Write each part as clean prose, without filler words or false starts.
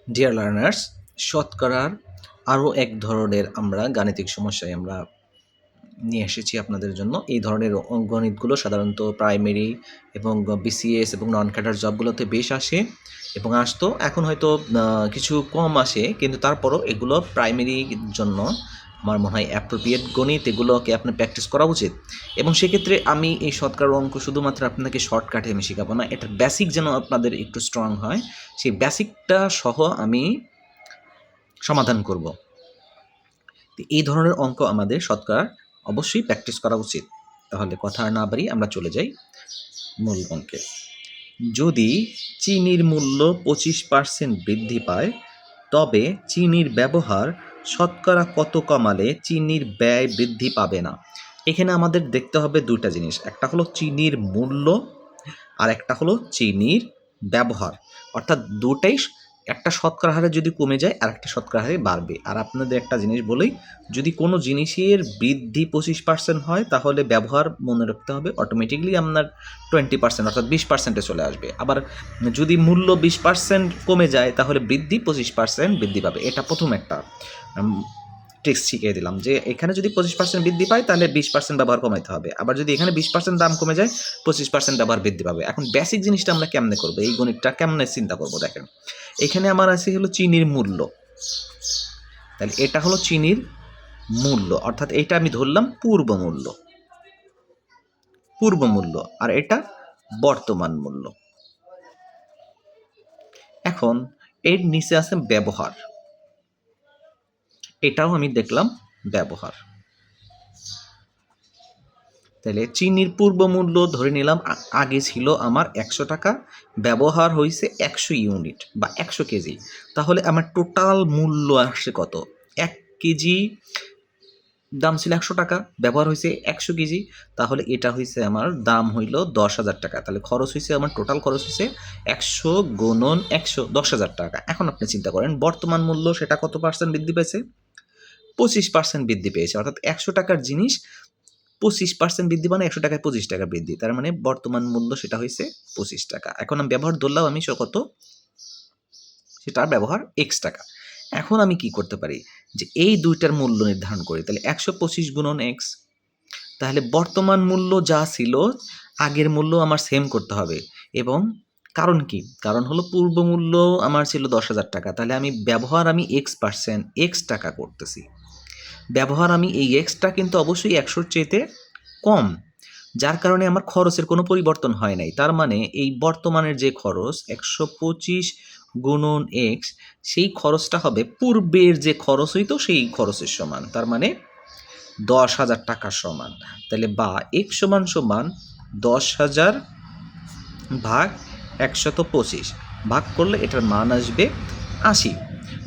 Dear learners, শতকরার আরও এক ধরনের আমরা গাণিতিক সমস্যায় আমরা নিয়ে এসেছি আপনাদের জন্য। এই ধরনের গণিতগুলো সাধারণত প্রাইমারি এবং বিসিএস এবং নন ক্যাডার জবগুলোতে বেশ আসে এবং আসতো। এখন হয়তো কিছু কম আসে, কিন্তু তারপরও এগুলো প্রাইমারির জন্য আমার মনে হয় অ্যাপ্রোপ্রিয়েট গণিত, এগুলোকে আপনার প্র্যাকটিস করা উচিত। এবং সেক্ষেত্রে আমি এই শতকরার অঙ্ক শুধুমাত্র আপনাকে শর্টকাটে আমি শেখাবো না, এটার বেসিক যেন আপনাদের একটু স্ট্রং হয়, সেই বেসিকটা সহ আমি সমাধান করব। এই ধরনের অঙ্ক আমাদের শতকরা অবশ্যই প্র্যাকটিস করা উচিত। তাহলে কথা আর না বাড়ি আমরা চলে যাই মূল অঙ্কে। যদি চিনির মূল্য 25% বৃদ্ধি পায়, তবে চিনির ব্যবহার শতকরা কত কমালে চিনির ব্যয় বৃদ্ধি পাবে না? এখানে আমাদের দেখতে হবে দুটা জিনিস, একটা হলো চিনির মূল্য আর একটা হলো চিনির ব্যবহার। অর্থাৎ দুটাই একটা শতকরা হারে যদি কমে যায় আর একটা শতকরা হারে বাড়বে। আর আপনাদের একটা জিনিস বলি, যদি কোনো জিনিসের বৃদ্ধি 25% হয় তাহলে ব্যবহার মনে রাখতে হবে অটোমেটিকলি আপনার 20% অর্থাৎ 20%-এ চলে আসবে। আবার যদি মূল্য 20% কমে যায় তাহলে বৃদ্ধি 25% বৃদ্ধি পাবে। এটা প্রথম একটা ট্রিক্স শিখিয়ে দিলাম, যে এখানে যদি 25% বৃদ্ধি পায় তাহলে 20% ব্যবহার কমাইতে হবে। আবার যদি এখানে 20% দাম কমে যায় 25% ব্যবহার বৃদ্ধি পাবে। এখন বেসিক জিনিসটা আমরা কেমনে করবো, এই গণিতটা কেমনে চিন্তা করবো? দেখেন, এখানে আমার আছে হলো চিনির মূল্য, তাহলে এটা হলো চিনির মূল্য, অর্থাৎ এইটা আমি ধরলাম পূর্ব মূল্য, আর এটা বর্তমান মূল্য। এখন এর নিচে আছে ব্যবহার, এটাও আমি দেখলাম ব্যবহার। তাহলে চিনির পূর্ব মূল্য ধরে নিলাম আগে ছিল আমার 100 টাকা, ব্যবহার হয়েছে 100 ইউনিট বা 100 কেজি। তাহলে আমার টোটাল মূল্য আসছে কত? 1 কেজি দাম ছিল 100 টাকা, ব্যবহার হয়েছে 100 কেজি, তাহলে এটা হয়েছে আমার দাম হইল 10,000 টাকা। তাহলে খরচ হয়েছে আমার, টোটাল খরচ হয়েছে 100 গুণন 100, 10,000 টাকা। এখন আপনি চিন্তা করেন বর্তমান মূল্য সেটা কত পার্সেন্ট বৃদ্ধি পেয়েছে? 25% বৃদ্ধি পেয়েছে। অর্থাৎ 100 টাকার জিনিস 25% বৃদ্ধি, মানে 100 টাকায় 25 টাকা বৃদ্ধি, তার মানে বর্তমান মূল্য সেটা হয়েছে 25 টাকা। এখন আমি ব্যবহার ধরলাম আমি কত, সেটার ব্যবহার x টাকা। এখন আমি কি করতে পারি, যে এই দুইটার মূল্য নির্ধারণ করি। তাহলে 125 গুণন x, তাহলে বর্তমান মূল্য যা ছিল আগের মূল্য আমার সেম করতে হবে। এবং কারণ কি, কারণ হলো পূর্ব মূল্য আমার ছিল 10,000 টাকা, তাহলে আমি ব্যবহার আমি x টাকা করতেছি। ব্যবহার আমি এই এক্সটা কিন্তু অবশ্যই 100-র চাইতে কম, যার কারণে আমার খরচের কোনো পরিবর্তন হয় নাই। তার মানে এই বর্তমানের যে খরচ 125 গুণন এক্স, সেই খরচটা হবে পূর্বের যে খরচ হইতো সেই খরচের সমান, তার মানে 10,000 টাকার সমান। তাহলে বা এক্স সমান সমান 10,000 ভাগ 125, ভাগ করলে এটার মান আসবে 80।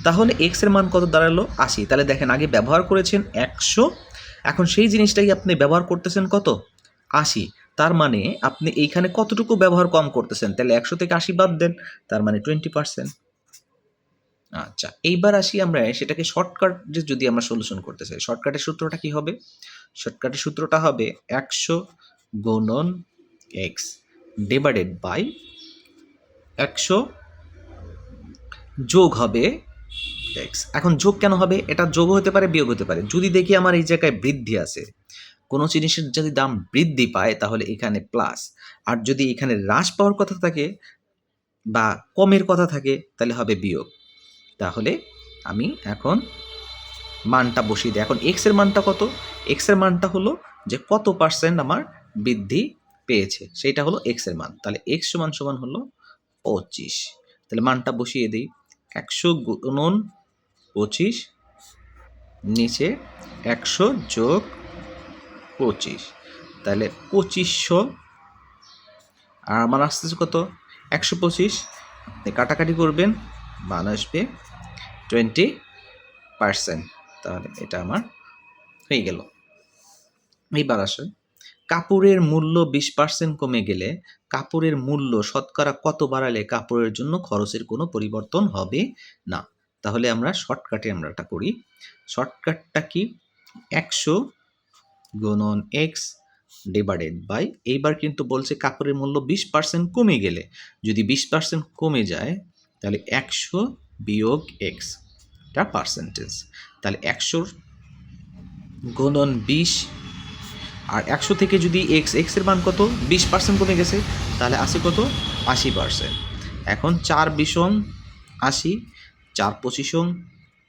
তাহলে এক্স এর মান কত দাঁড়ালো? 80। তাহলে দেখেন আগে ব্যবহার করেছেন 100, এখন সেই জিনিসটাই আপনি ব্যবহার করতেছেন কত? 80। তার মানে আপনি এইখানে কতটুকু ব্যবহার কম করতেছেন? তাহলে 100 থেকে 80 বাদ দেন, তার মানে 20%। আচ্ছা, এইবার আসি আমরা সেটাকে শর্টকাট, যে যদি আমরা সলিউশন করতে চাই, শর্টকাটের সূত্রটা কি হবে? শর্টকাটের সূত্রটা হবে 100 গুণন এক্স ডিভাইডেড বাই 100 যোগ হবে এক্স। এখন যোগ কেন হবে? এটা যোগ হতে পারে, বিয়োগ হতে পারে। যদি দেখি আমার এই জায়গায় বৃদ্ধি আছে, কোনো জিনিসের যদি দাম বৃদ্ধি পায় তাহলে এখানে প্লাস, আর যদি এখানে হ্রাস পাওয়ার কথা থাকে বা কমের কথা থাকে তাহলে হবে বিয়োগ। তাহলে আমি এখন মানটা বসিয়ে দিই। এখন এক্স এর মানটা কত? এক্স এর মানটা হলো যে কত পার্সেন্ট আমার বৃদ্ধি পেয়েছে, সেইটা হলো এক্স এর মান। তাহলে এক্স সমান সমান হলো 25। তাহলে মানটা বসিয়ে দিই, 100 গুণন 25, নিচে 100 যোগ 25, তাহলে 2500। আর আমার আসতেছে কত? 125। আপনি কাটাকাটি করবেন, মান আসবে 20%। তাহলে এটা আমার হয়ে গেল। এইবার আসেন, কাপড়ের মূল্য 20% কমে গেলে কাপড়ের মূল্য শতকরা কত বাড়ালে কাপড়ের জন্য খরচের কোনো পরিবর্তন হবে না? তাহলে আমরা শর্টকাটে আমরা এটা করি। শর্টকাটটা কি? 100 গুণন এক্স ডিভাইডেড বাই, এইবার কিন্তু বলছে কাপড়ের মূল্য 20% কমে গেলে, যদি 20% কমে যায় তাহলে 100 বিয়োগ এক্স, এটা পার্সেন্টেজ। তাহলে 100 গুণন 20, আর 100 থেকে যদি এক্সের মান কত 20% কমে গেছে, তাহলে আছে কত 80%। এখন 4 20 80, 4 25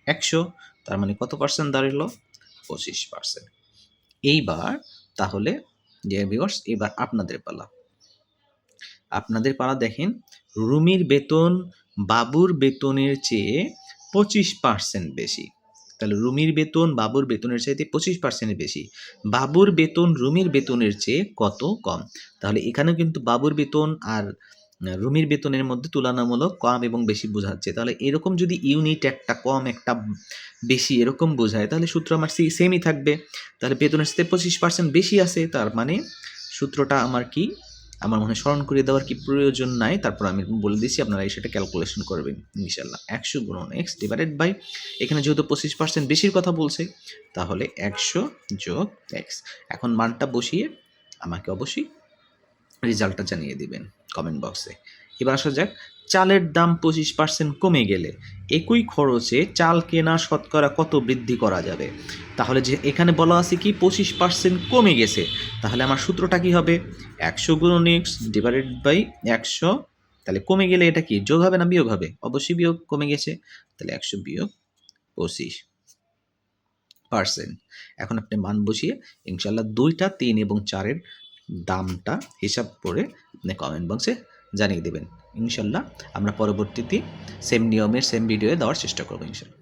100, তার মানে কত পার্সেন্ট দাঁড়ালো 25%। এইবার তাহলে যে ভিউয়ার্স, এবার আপনাদের পালা দেখেন, রুমির বেতন বাবুর বেতনের চেয়ে 25% বেশি। তাহলে রুমির বেতন বাবুর বেতনের চাইতে 25% বেশি, বাবুর বেতন রুমির বেতনের চেয়ে কত কম। তাহলে এখানেও কিন্তু বাবুর বেতন আর রুমির বেতনের মধ্যে তুলনামূলক কম এবং বেশি বোঝাচ্ছে। তাহলে এরকম যদি ইউনিট একটা কম একটা বেশি এরকম বোঝায়, তাহলে সূত্র আমার সেমই থাকবে। তাহলে বেতনের সাথে 25% বেশি আছে, তার মানে সূত্রটা আমার কি, আমার মনে স্মরণ করে দেওয়ার কি প্রয়োজন নাই। তারপর আমি বলে দিচ্ছি, আপনারা সেটা ক্যালকুলেশন করবেন ইনশাল্লাহ। 100 গুণন এক্স ডিভাইডেড বাই, এখানে যেহেতু 25% বেশির কথা বলছে, তাহলে 100 যোগ এক্স। এখন মানটা বসিয়ে আমাকে অবশ্যই রেজাল্টটা জানিয়ে দিবেন কমেন্ট বক্সে। এবার আসা যাক, চালের দাম 25% কমে গেলে একই খরচে চাল কেনা শতকরা কত বৃদ্ধি করা যাবে। তাহলে যে এখানে বলা আছে কি 25% কমে গেছে, তাহলে আমার সূত্রটা কি হবে 100 গুণন এক্স ডিভাইডেড বাই 100। তাহলে কমে গেলে এটা কি যোগ হবে না বিয়োগ হবে? অবশ্যই বিয়োগ, কমে গেছে। তাহলে 100 বিয়োগ 25%। এখন আপনি মান বসিয়ে ইনশাল্লাহ 2টা 3 এবং 4-এর দামটা হিসাব করে আপনি কমেন্ট বক্সে জানিয়ে দেবেন। ইনশাল্লাহ আমরা পরবর্তীতে সেম নিয়মের সেম ভিডিও দেওয়ার চেষ্টা করবো ইনশাল্লাহ।